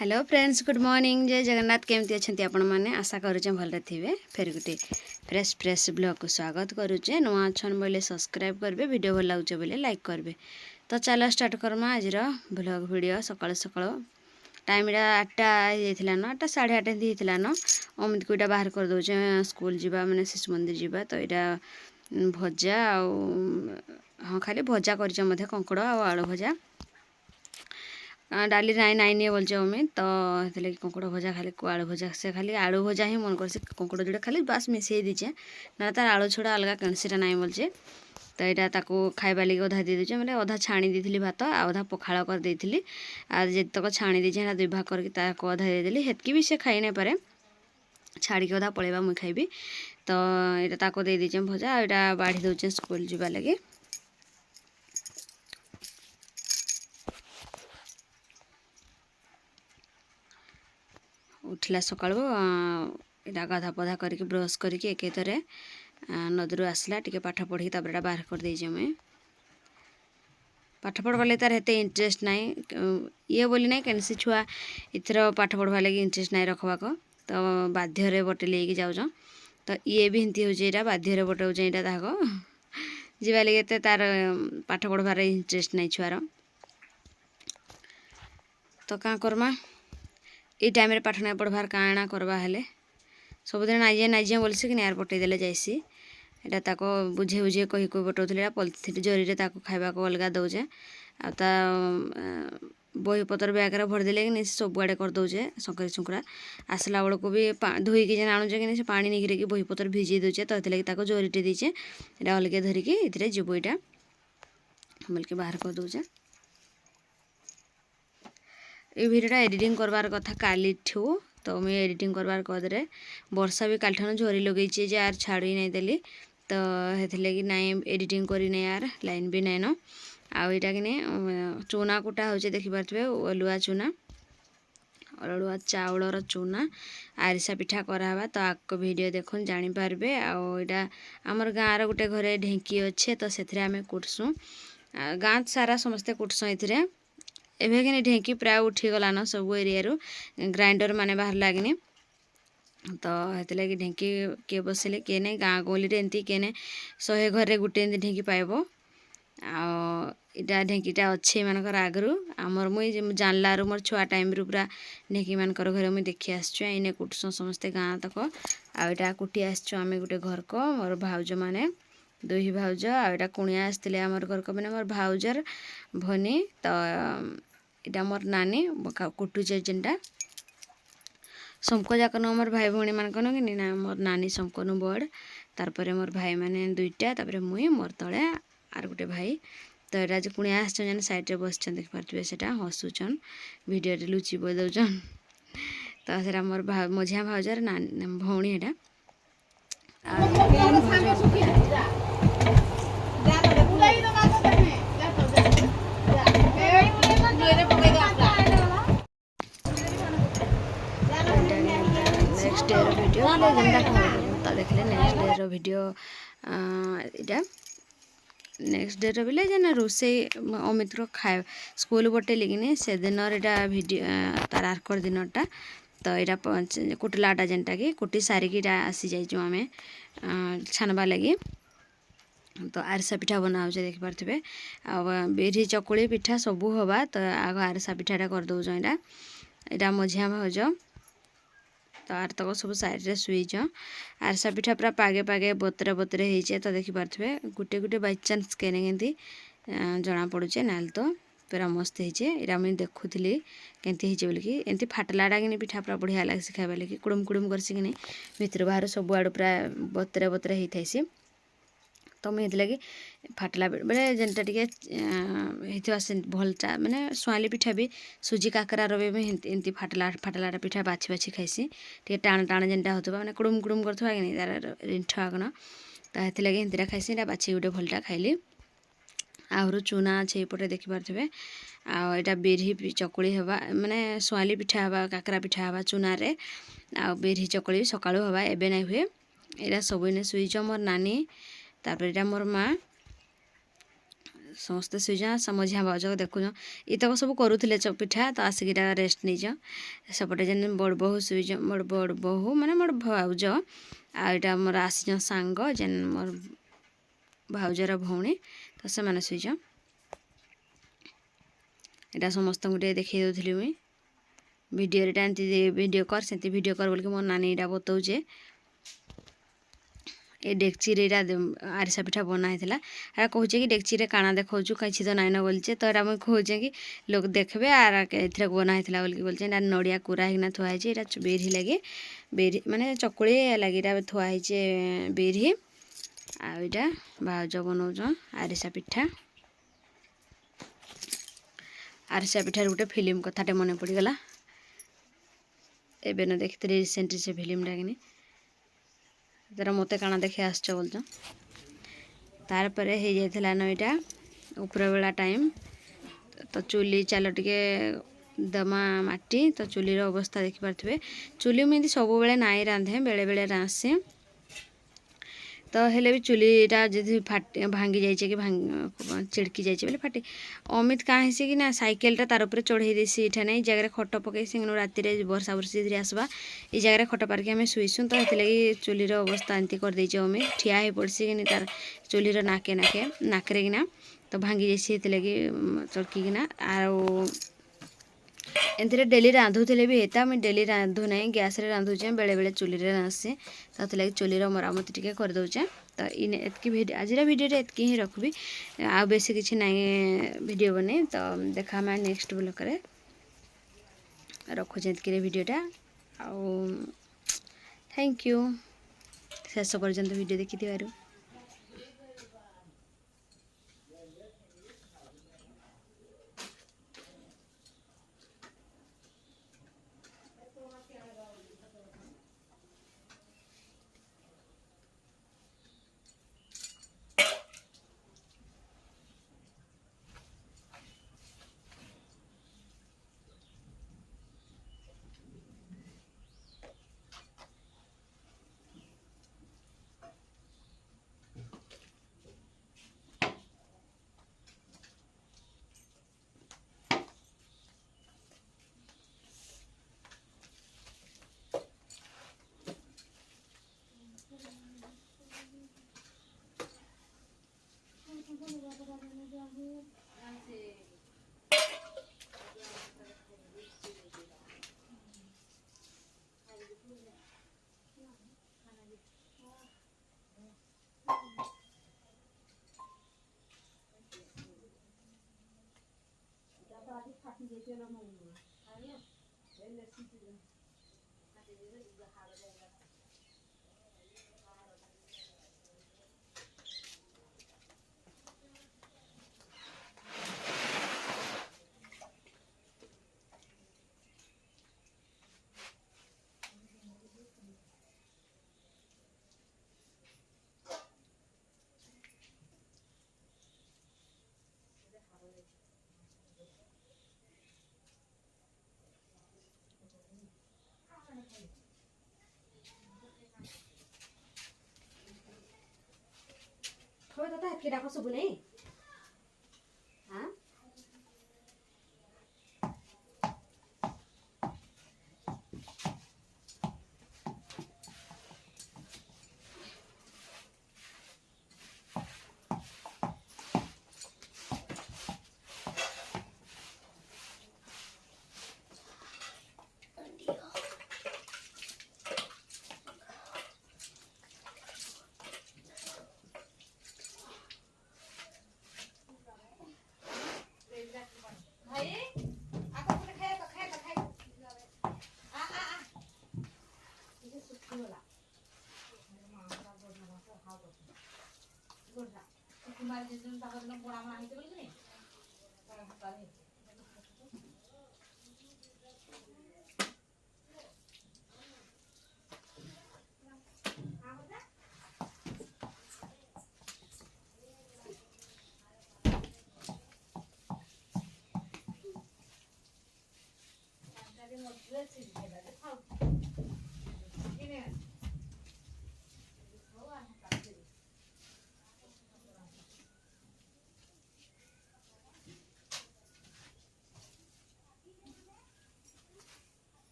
Hello friends good morning जय जगन्नाथ केमती अच्छा आपण मैंने आशा करुचे भलरे थे फिर गोटे फ्रेश फ्रेश ब्लॉग को स्वागत करुचे नुआ अच्छन बोले सब्सक्राइब करेंगे वीडियो भल लगे बोले लाइक करेंगे। तो चलो स्टार्ट करमा आज ब्लॉग वीडियो सकाल सकाल टाइम 8टा होता न 8टा 8:30 एमती होता न अमित को बाहर कर दौचे स्कूल जावा मैंने शिशु मंदिर जावा। तो यहाँ भजा हाँ खाली भजा कर कंकड़ आलू भजा डाली नाई नाई नहीं बोलचे मम्मी। तो ये कंकड़ भजा खाली आलू भजा से खाली आलू भजा ही मन कर कंकड़ जोड़ा खाली बास मिसई दीचे ना तार आलू छड़ा अलग कैंसीटा नाई बोलचे। तो यहाँ ताको खाइबा लगे अधा दे दूचे मतलब अधा छाणी दी भात आधा पखाड़ कर देती जितक छाणी दीचे दुई भाग करके अधा देदेली हेतकी भी से खाई नहीं पारे छाड़ी अधा पलैबा मुई खाइबी। तो यहाँ ताको दे दीचे भजा यहाँ बाढ़ी दौचे स्कूल जावा लगे। उठला सकाळु इटा गाधा पधा करके ब्रश करके एकेतरे नदी आसला टिके पाठ पढ़ी तापर बाहर कर देजे मुई पाठ पढ़वा तार हेते इंटरेस्ट नाई ये बोली नाई कैंसी छुआ इथर पाठ पढ़वा लगे इंटरेस्ट नाई रखवाक। तो बाध्य बटे लेके जाऊँ तो ये भी हिंती हो यहाँ बाध्य बटाऊँ यहाँ ताक जीवा लगे तार पाठ पढ़वार इंटरेस्ट नाई छुआर। तो क्या करमा ये टाइम रे पाठ नहीं पढ़वार काଣା करवा हेले सबुदिन नाइजे नाइजे बोलसी कि यार पटेदेले जाइसी यहाँ ताको बुझे बुझे कही कही बटाऊली पॉलिथिन जरी ताको खाइबा को अलग दौचे आता बही पतर ब्यागे भरदेले कि सब आड़े कर दौचे संकरी सुंकरा आसला बेलू भी धोईकी जेन आणुचे कि पा निगिरे कि बही पतर भिजे दौचे। तो ये जरीटे दीचे यहाँ अलगे धरिकी ये जीव यहाँ बोलिकी बाहर कर दौचे। ये भिडियोटा एडिटिंग करवार कथा काली ठू तो मुझे एडिटिंग करवार कदरे वर्षा भी काल ठान झरी लगे यार छाड़ी नहीं देली। तो हेथिले कि नाई एडिटिंग करी नहीं यार लाइन भी नाइन आईटा कि चूना कुटा हो देखिपे अलुआ चूना अलुआ चाउलर चूना आरिसा पिठा करावा। तो आक वीडियो देखुन जानीपारे आईटा आमर गाँव गोटे घरे ढेंकी अच्छे तो से आम कुटसुँ गाँ सारा समस्ते कुटसुँ ये एवं कि ढेंकी प्राय उठीगलान सब एरिया ग्राइंडर माने बाहर लगनी। तो ये ढेंकी किए बसले किए नहीं गाँ गहली एमती किए नहीं 100 घरे गोटे एमती ढेंकी पाइब आटा ढेंकीटा अच्छे मानकर आगु आमर मुई जानलारू मोर छुआ टाइम रू पूरा ढेंकी मानकर घरे मुई देखी आसचु इने कुटसुँ समस्ते गाँ तक आईटा कुटी आसचु आम गोटे घर को मोर भाउज माने दुही भाउज आईटा कुणिया आसते आमर घर को मैंने मोर भाउजर भनी। तो इटा मोर नानी कुटुचे जेनटा समको जाक न मोर भाई भौणी मान कि ना मोर नानी समको नु बड़ तारपरे मोर भाई माने दुईटा तापरे मुई मोर तले आर गोटे भाई। तो यहाँ जो कुणिया आसन साइड रे बसचन देख पारे से हसुचन भिडियो लुचि बोल दौन। तो से मोर मझिया भाउजर नानी भौणी एटा नेक्स्ट डे वीडियो जेनटा देखले नेक्स्ट डे वीडियो इटा नेक्स्ट डे बोले जेन रोसे अमित खाए स्कूल बटे लिखिनी से दिन वीडियो तार आरकर दिनटा। तो यहाँ कुटलाटा जेनटा कि कुटी सारिकी आसी जाइए आम छानबा लगी। तो आरिसा पिठा बना हो देखिपे बिरी चकुली पिठा सबू हवा। तो आग आरिसा पिठाटा कर दौच यहाँ मझिया भाउज तो आर तक सब साइड रे सुईच आरिसा पिठा पूरा पागे पागे बतरे बतरे होइचे। तो देखिपे गोटे गोटे बाई चान्स केने केमती जना पड़ुचे नाल तो पूरा मस्त होइचे यहाँ मुझे देखुली केमती होइचे बोलिकी एमती फाटलाटा कि पिठा पूरा बढ़िया लगे खाइबा लगी कुड़ुम कुड़ुम करसी भितर बाहर सब आड़ पूरा बतरे बतरे होता है। तो मुझे लगी फाटला बेले जेनटा टे से भलटा माने स्वाली पिठा भी सुजी काकरार भी एमती फाटला फाटलाटा पिठा बाछी बाछी खाइसी टे टाण टाण जेनटा होता माने कुड़ुम कुड़ुम करथवा कि तार रिंठ आगन। तो ये लगे एमतीटा खाइसी बाछी गोटे भलटा खाइली आहु चूना अच्छे पटे देखिपे आईटा बिरी चकुली हवा माने स्वाली पिठा हवा काकरा पिठा हवा चूना रे आ बिरी चकुली सकाळु हवा एबे नाई हुए यहाँ सब इने सुईच मोर नानी तापर मोर माँ ସମସ୍ତେ ଶୋଇଛନ୍ ମଝିଆ ଭାଉଜ ଦେଖୁଛନ୍ ଇତକ ସବୁ କରୁଥିଲେ ପିଠା ତ ଆସିକିଟା ରେଷ୍ଟ ନେଇଛନ୍ ସେପଟେ ଯେନ୍ ବଡ଼ ବୋହୂ ଶୋଇଛନ୍ ବଡ଼ ବୋହୂ ମାନେ ମୋର ଭାଉଜ ଆଉ ଏଇଟା ମୋର ଆସିଛନ୍ ସାଙ୍ଗ ଯେନ୍ ମୋର ଭାଉଜର ଭଉଣୀ ତ ସେମାନେ ଶୋଇଛନ୍ ଏଇଟା ସମସ୍ତଙ୍କୁ ଟିକେ ଦେଖେଇ ଦେଉଥିଲି ମୁଇଁ ଭିଡ଼ିଓରେ ଏମିତି ଭିଡ଼ିଓ କର ସେମିତି ଭିଡ଼ିଓ କର ବୋଲିକି ମୋ ନାନୀ ଏଇଟା ବତାଉଛେ ଏ ଡେକ୍ଚିରେ ଏଇଟା ଆରିସା ପିଠା ବନା ହେଇଥିଲା ଏଇଟା କହୁଛେ କି ଡେକ୍ଚିରେ କାଣା ଦେଖାଉଛୁ କିଛି ତ ନାଇଁନ ବୋଲଛେ ତ ଏଇଟା ମୁଇଁ କହୁଛେ କି ଲୋକ ଦେଖବେ ଆର୍ ଏଥିରେ ବନା ହେଇଥିଲା ବୋଲିକି ବୋଲଛେ ଏଇଟା ନଡ଼ିଆ କୋରା ହେଇକିନା ଥୁଆ ହେଇଛି ଏଇଟା ବିରି ଲାଗି ବିରି ମାନେ ଚକୁଳି ଲାଗି ଏଇଟା ଥୁଆ ହେଇଛେ ବିରି ଆଉ ଏଇଟା ଭାଉଜ ବନାଉଛନ୍ ଆରିସା ପିଠା ଆରିସା ପିଠାର ଗୋଟେ ଫିଲ୍ମ କଥାଟେ ମନେ ପଡ଼ିଗଲା ଏବେ ନ ଦେଖିଥିଲି ରିସେଣ୍ଟଲି ସେ ଫିଲ୍ମଟା କିନି ତାର ମୋତେ କାଣା ଦେଖି ଆସୁଛ ବୋଲଛ ତାରପରେ ହେଇଯାଇଥିଲା ନ ଏଇଟା ଉପରବେଳା ଟାଇମ୍ ତ ଚୁଲି ଚାଲ ଟିକେ ଦମା ମାଟି ତ ଚୁଲିର ଅବସ୍ଥା ଦେଖିପାରୁଥିବେ ଚୁଲି ମୁଁ ଏମିତି ସବୁବେଳେ ନାଇଁ ରାନ୍ଧେ ବେଳେବେଳେ ରାନ୍ଧେ ତ ହେଲେ ବି ଚୁଲିଟା ଯଦି ଭାଙ୍ଗି ଯାଇଛେ କି ଚିଡ଼କି ଯାଇଛେ ବୋଲେ ଫାଟି ଅମିତ କାଁ ହେସି କି ନା ସାଇକେଲଟା ତାର ଉପରେ ଚଢ଼େଇ ଦେଇସି ଏଇଟା ନାଇଁ ଜାଗାରେ ଖଟ ପକେଇ ସେନୁ ରାତିରେ ବର୍ଷା ଧୀରେ ଆସିବା ଏଇ ଜାଗାରେ ଖଟ ପାରିକି ଆମେ ଶୋଇସୁଁ ତ ସେଥିଲାଗି ଚୁଲିର ଅବସ୍ଥା ଏମିତି କରିଦେଇଛେ ଅମିତ ଠିଆ ହେଇ ପଡ଼୍ସି କିନି ତାର ଚୁଲିର ନାକରେ କିନା ତ ଭାଙ୍ଗି ଯାଇସି ସେଥିଲାଗି ଚଡ଼କିକିନା ଆଉ ଏମିତିରେ ଡେଲି ରାନ୍ଧୁଥିଲେ ବି ହେତା ମୁଇଁ ଡେଲି ରାନ୍ଧୁ ନାହିଁ ଗ୍ୟାସ୍ରେ ରାନ୍ଧୁଛେ ବେଳେବେଳେ ଚୁଲିରେ ରାନ୍ଧସି ସେଥିଲାଗି ଚୁଲିର ମରାମତି ଟିକେ କରିଦେଉଛେ ତ ଏତ୍କି ଆଜିର ଭିଡ଼ିଓରେ ଏତ୍କି ହିଁ ରଖିବି ଆଉ ବେଶୀ କିଛି ନାହିଁ ଭିଡ଼ିଓ ବନେଇ ତ ଦେଖା ଆମେ ନେକ୍ସଟ ବ୍ଲଗ୍ରେ ରଖୁଛେ ଏତ୍କିରେ ଭିଡ଼ିଓଟା ଆଉ ଥ୍ୟାଙ୍କ ୟୁ ଶେଷ ପର୍ଯ୍ୟନ୍ତ ଭିଡ଼ିଓ ଦେଖିଥିବାରୁ দাদা কি রাখো সব নেই